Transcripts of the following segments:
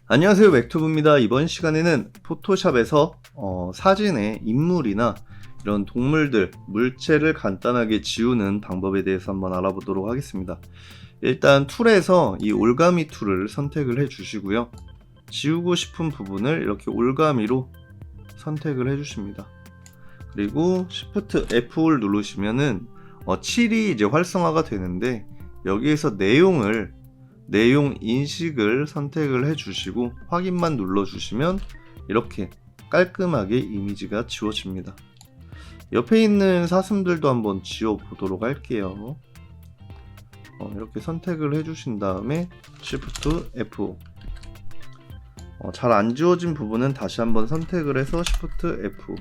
안녕하세요, 맥투브입니다. 이번 시간에는 포토샵에서 사진에 인물이나 이런 동물들, 물체를 간단하게 지우는 방법에 대해서 한번 알아보도록 하겠습니다. 일단 툴에서 이 올가미 툴을 선택을 해 주시고요. 지우고 싶은 부분을 이렇게 올가미로 선택을 해 주십니다. 그리고 Shift F5를 누르시면은 7이 이제 활성화가 되는데, 여기에서 내용 인식을 선택을 해 주시고 확인만 눌러 주시면 이렇게 깔끔하게 이미지가 지워집니다. 옆에 있는 사슴들도 한번 지워 보도록 할게요. 이렇게 선택을 해 주신 다음에 Shift F5, 잘 안 지워진 부분은 다시 한번 선택을 해서 Shift F5,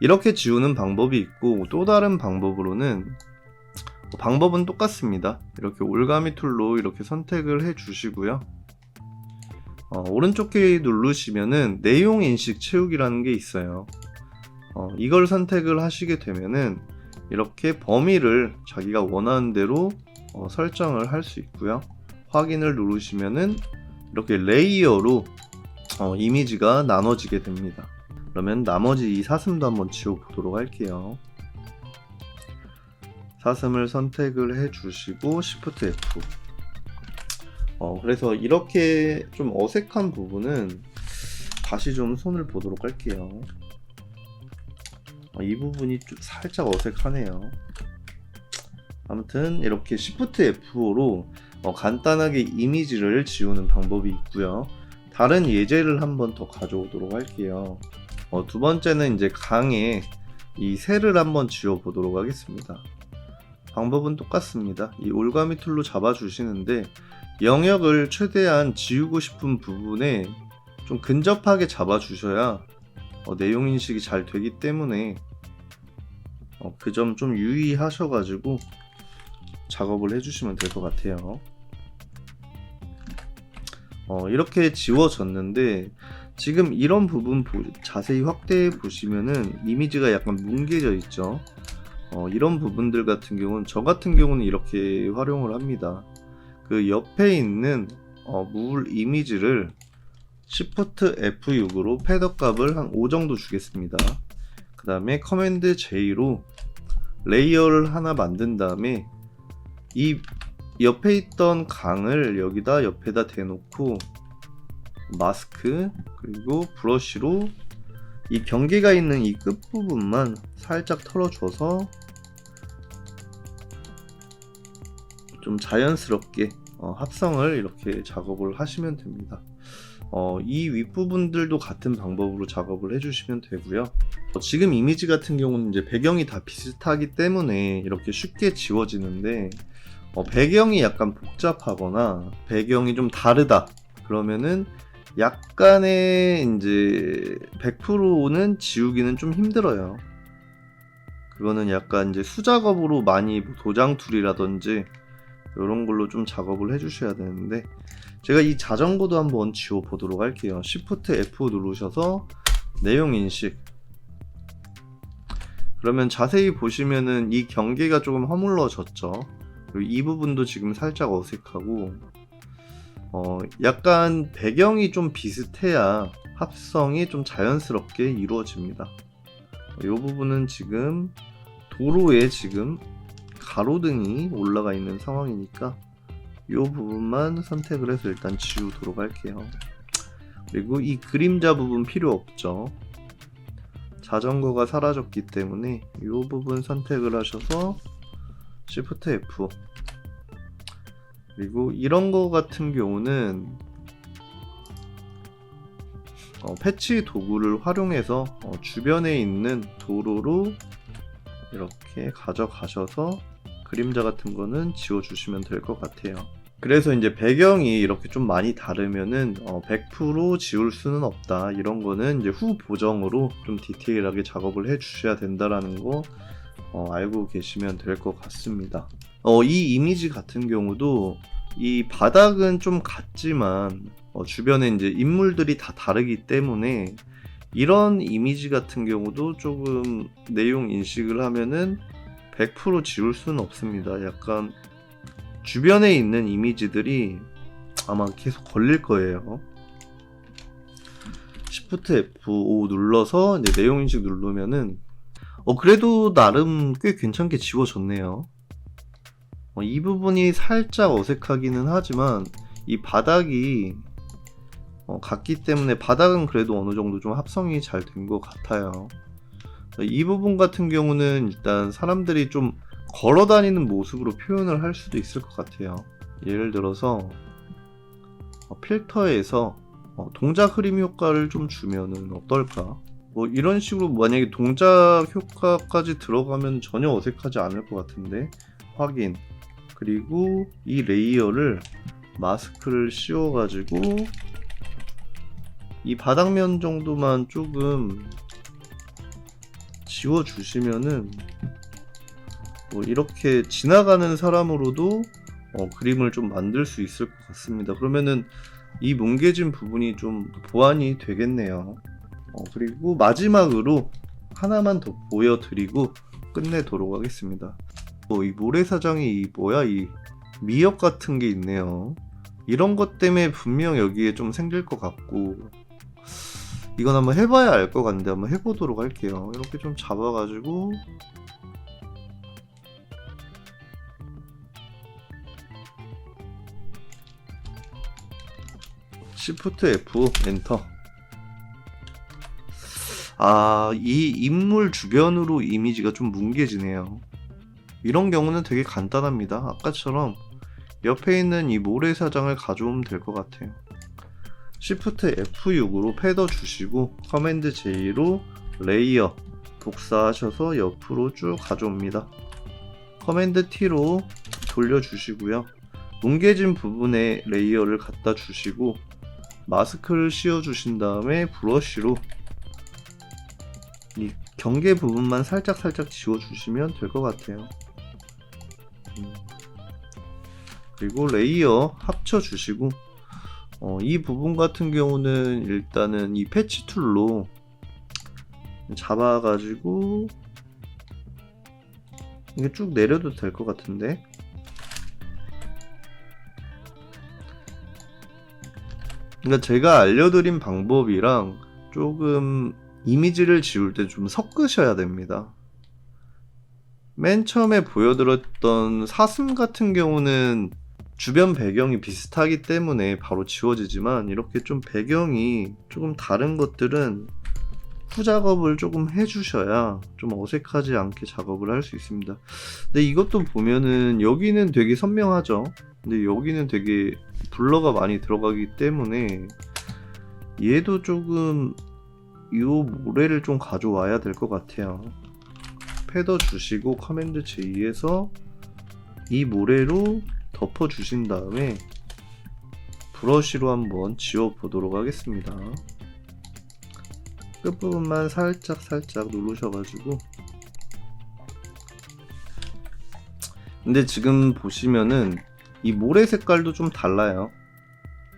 이렇게 지우는 방법이 있고, 또 다른 방법으로는 방법은 똑같습니다. 이렇게 올가미 툴로 이렇게 선택을 해 주시고요. 오른쪽 키 누르시면은 내용 인식 채우기라는 게 있어요. 이걸 선택을 하시게 되면은 이렇게 범위를 자기가 원하는 대로 설정을 할 수 있고요. 확인을 누르시면은 이렇게 레이어로 이미지가 나눠지게 됩니다. 그러면 나머지 이 사슴도 한번 지워 보도록 할게요. 사슴을 선택을 해 주시고 Shift F. 그래서 이렇게 좀 어색한 부분은 다시 좀 손을 보도록 할게요. 이 부분이 좀 살짝 어색하네요. 아무튼 이렇게 Shift F5로 간단하게 이미지를 지우는 방법이 있고요. 다른 예제를 한번 더 가져오도록 할게요. 두 번째는 이제 강에 이 새를 한번 지워 보도록 하겠습니다. 방법은 똑같습니다. 이 올가미 툴로 잡아 주시는데, 영역을 최대한 지우고 싶은 부분에 좀 근접하게 잡아 주셔야 내용 인식이 잘 되기 때문에 그 점 좀 유의하셔가지고 작업을 해주시면 될 것 같아요. 이렇게 지워졌는데, 지금 이런 부분 자세히 확대해 보시면은 이미지가 약간 뭉개져 있죠. 이런 부분들 같은 경우는, 저 같은 경우는 이렇게 활용을 합니다. 그 옆에 있는 물 이미지를 Shift F6으로 패더 값을 한 5 정도 주겠습니다. 그 다음에 커맨드 J로 레이어를 하나 만든 다음에 이 옆에 있던 강을 여기다 옆에다 대놓고 마스크 그리고 브러쉬로 이 경계가 있는 이 끝부분만 살짝 털어줘서 좀 자연스럽게 합성을 이렇게 작업을 하시면 됩니다. 이 윗부분들도 같은 방법으로 작업을 해주시면 되고요. 지금 이미지 같은 경우는 이제 배경이 다 비슷하기 때문에 이렇게 쉽게 지워지는데, 배경이 약간 복잡하거나 배경이 좀 다르다 그러면은 약간의 이제 100%는 지우기는 좀 힘들어요. 그거는 약간 이제 수작업으로 많이 도장 툴이라든지 이런 걸로 좀 작업을 해주셔야 되는데, 제가 이 자전거도 한번 지워 보도록 할게요. Shift F 누르셔서 내용 인식. 그러면 자세히 보시면은 이 경계가 조금 허물어졌죠. 그리고 이 부분도 지금 살짝 어색하고, 약간 배경이 좀 비슷해야 합성이 좀 자연스럽게 이루어집니다. 이 부분은 지금 도로에 지금 가로등이 올라가 있는 상황이니까 이 부분만 선택을 해서 일단 지우도록 할게요. 그리고 이 그림자 부분 필요 없죠. 자전거가 사라졌기 때문에 이 부분 선택을 하셔서 Shift F. 그리고 이런 거 같은 경우는 패치 도구를 활용해서 주변에 있는 도로로 이렇게 가져가셔서 그림자 같은 거는 지워주시면 될 것 같아요. 그래서 이제 배경이 이렇게 좀 많이 다르면은 100% 지울 수는 없다, 이런 거는 이제 후 보정으로 좀 디테일하게 작업을 해 주셔야 된다라는 거 알고 계시면 될 것 같습니다. 이 이미지 같은 경우도 이 바닥은 좀 같지만 주변에 이제 인물들이 다 다르기 때문에 이런 이미지 같은 경우도 조금 내용 인식을 하면은 100% 지울 수는 없습니다. 약간 주변에 있는 이미지들이 아마 계속 걸릴 거예요. Shift F5 눌러서 이제 내용 인식 누르면은 그래도 나름 꽤 괜찮게 지워졌네요. 이 부분이 살짝 어색하기는 하지만 이 바닥이 같기 때문에 바닥은 그래도 어느 정도 좀 합성이 잘 된 것 같아요. 이 부분 같은 경우는 일단 사람들이 좀 걸어 다니는 모습으로 표현을 할 수도 있을 것 같아요. 예를 들어서 필터에서 동작 흐림 효과를 좀 주면은 어떨까? 뭐 이런 식으로 만약에 동작 효과까지 들어가면 전혀 어색하지 않을 것 같은데, 확인. 그리고 이 레이어를 마스크를 씌워 가지고 이 바닥면 정도만 조금 지워 주시면은 뭐 이렇게 지나가는 사람으로도 그림을 좀 만들 수 있을 것 같습니다. 그러면은 이 뭉개진 부분이 좀 보완이 되겠네요. 그리고 마지막으로 하나만 더 보여드리고 끝내도록 하겠습니다. 이 모래사장이 이 미역 같은 게 있네요. 이런 것 때문에 분명 여기에 좀 생길 것 같고, 이건 한번 해봐야 알 것 같은데 한번 해보도록 할게요. 이렇게 좀 잡아가지고 Shift F 엔터. 이 인물 주변으로 이미지가 좀 뭉개지네요. 이런 경우는 되게 간단합니다. 아까처럼 옆에 있는 이 모래사장을 가져오면 될 것 같아요. Shift F6으로 패더 주시고 커맨드 J로 레이어 복사하셔서 옆으로 쭉 가져옵니다. 커맨드 T로 돌려주시고요. 뭉개진 부분에 레이어를 갖다 주시고 마스크를 씌워 주신 다음에 브러쉬로 이 경계 부분만 살짝 지워 주시면 될 것 같아요. 그리고 레이어 합쳐 주시고 이 부분 같은 경우는 일단은 이 패치 툴로 잡아가지고 이게 쭉 내려도 될 것 같은데, 그러니까 제가 알려드린 방법이랑 조금 이미지를 지울 때 좀 섞으셔야 됩니다. 맨 처음에 보여드렸던 사슴 같은 경우는 주변 배경이 비슷하기 때문에 바로 지워지지만, 이렇게 좀 배경이 조금 다른 것들은 후작업을 조금 해주셔야 좀 어색하지 않게 작업을 할 수 있습니다. 근데 이것도 보면은 여기는 되게 선명하죠. 근데 여기는 되게 블러가 많이 들어가기 때문에 얘도 조금 이 모래를 좀 가져와야 될 것 같아요. 패더 주시고 커맨드 J에서 이 모래로 덮어 주신 다음에 브러쉬로 한번 지워 보도록 하겠습니다. 끝부분만 살짝 누르셔가지고, 근데 지금 보시면은 이 모래 색깔도 좀 달라요.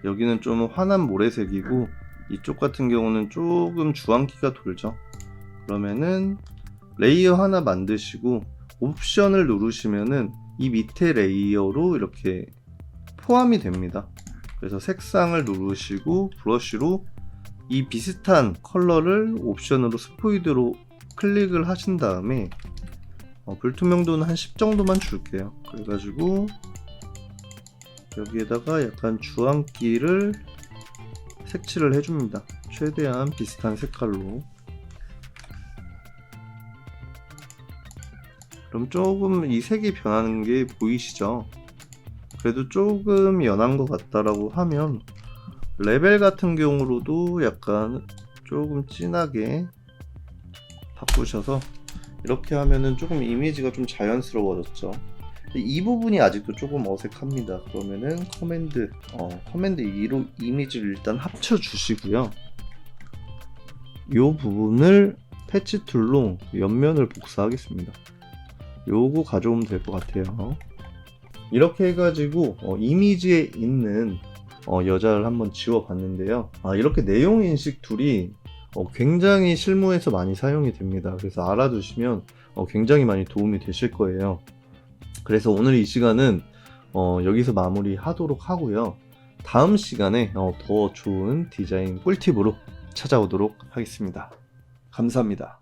여기는 좀 환한 모래색이고 이쪽 같은 경우는 조금 주황기가 돌죠. 그러면은 레이어 하나 만드시고 옵션을 누르시면은 이 밑에 레이어로 이렇게 포함이 됩니다. 그래서 색상을 누르시고 브러쉬로 이 비슷한 컬러를 옵션으로 스포이드로 클릭을 하신 다음에 불투명도는 한 10 정도만 줄게요. 그래가지고 여기에다가 약간 주황기를 색칠을 해줍니다. 최대한 비슷한 색깔로. 그럼 조금 이 색이 변하는 게 보이시죠? 그래도 조금 연한 것 같다라고 하면 레벨 같은 경우로도 약간 조금 진하게 바꾸셔서 이렇게 하면은 조금 이미지가 좀 자연스러워졌죠. 이 부분이 아직도 조금 어색합니다. 그러면은 커맨드 2로 이미지를 일단 합쳐 주시고요. 이 부분을 패치 툴로 옆면을 복사하겠습니다. 요거 가져오면 될 것 같아요. 이렇게 해가지고 이미지에 있는 여자를 한번 지워 봤는데요. 이렇게 내용 인식 툴이 굉장히 실무에서 많이 사용이 됩니다. 그래서 알아두시면 굉장히 많이 도움이 되실 거예요. 그래서 오늘 이 시간은 여기서 마무리 하도록 하고요. 다음 시간에 더 좋은 디자인 꿀팁으로 찾아오도록 하겠습니다. 감사합니다.